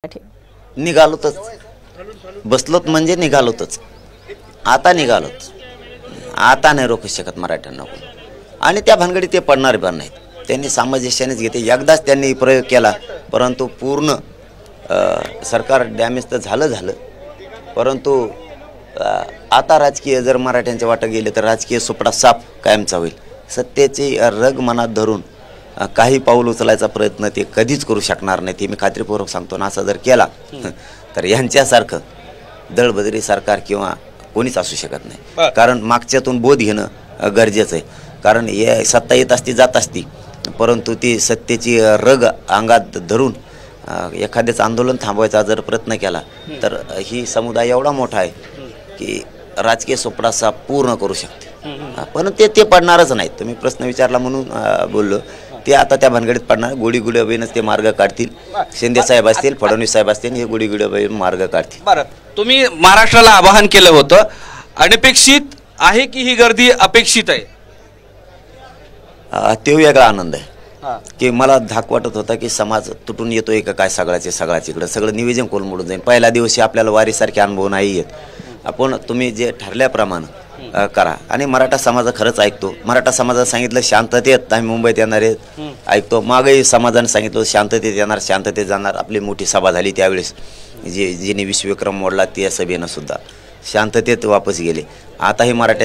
निघालोतच, बसलोत म्हणजे निघालोतच, आता निघालोत, आता नाही रोखू शकत मराठ्यांना. आणि त्या भानगडीत ते पडणार पण नाहीत. त्यांनी सामंजस्यानेच घेते. एकदाच त्यांनी प्रयोग केला, परंतु पूर्ण सरकार डॅमेज तर झालं, परंतु आता राजकीय जर मराठ्यांच्या वाटा गेले तर राजकीय सुपडा साफ कायमचा होईल. सत्तेची रग मनात धरून काही पाऊल उचलायचा प्रयत्न ते कधीच करू शकणार नाही. ते मी खात्रीपूर्वक सांगतो ना. असं जर केला तर यांच्यासारखं दळबदरी सरकार किंवा कोणीच असू शकत नाही. कारण मागच्यातून बोध घेणं गरजेचं आहे. कारण हे सत्ता येत असती जात असती, परंतु ती सत्तेची रग अंगात धरून एखाद्याचं आंदोलन थांबवायचा जर प्रयत्न केला तर ही समुदाय एवढा मोठा आहे की राजकीय सुपडासा पूर्ण करू शकते. पण ते पडणारच नाहीत. तुम्ही प्रश्न विचारला म्हणून बोललो. ते आता त्या भानगडीत पडणार. गोडी-गुडीबाईनच ते मार्ग काढतील. शिंदे साहेब असतील, फडणवीस साहेब असतील, हे गोडी-गुडीबाई मार्ग काढतील. बरं, तुम्ही महाराष्ट्राला आवाहन केलं होतं, अनपेक्षित आहे की ही गर्दी अपेक्षित आहे? ते वेगळा आनंद आहे की मला धाक वाटत होता की समाज तुटून येतोय का काय सगळ्याच इकडं सगळं नियोजन कोलमडून जाईल. पहिल्या दिवशी आपल्याला वारीसारखे अनुभव नाही येत. आपण तुम्ही जे ठरल्याप्रमाणे करा. आणि मराठा समाज खरंच ऐकतो. मराठा समाजात सांगितलं शांततेत आम्ही मुंबईत येणार आहेत, ऐकतो. मागही समाजाने सांगितलं शांततेत येणार, शांततेत जाणार. आपली मोठी सभा झाली त्यावेळेस, जिने विश्वविक्रम मोडला त्या सभेनं सुद्धा शांततेत वापस गेले. आताही मराठा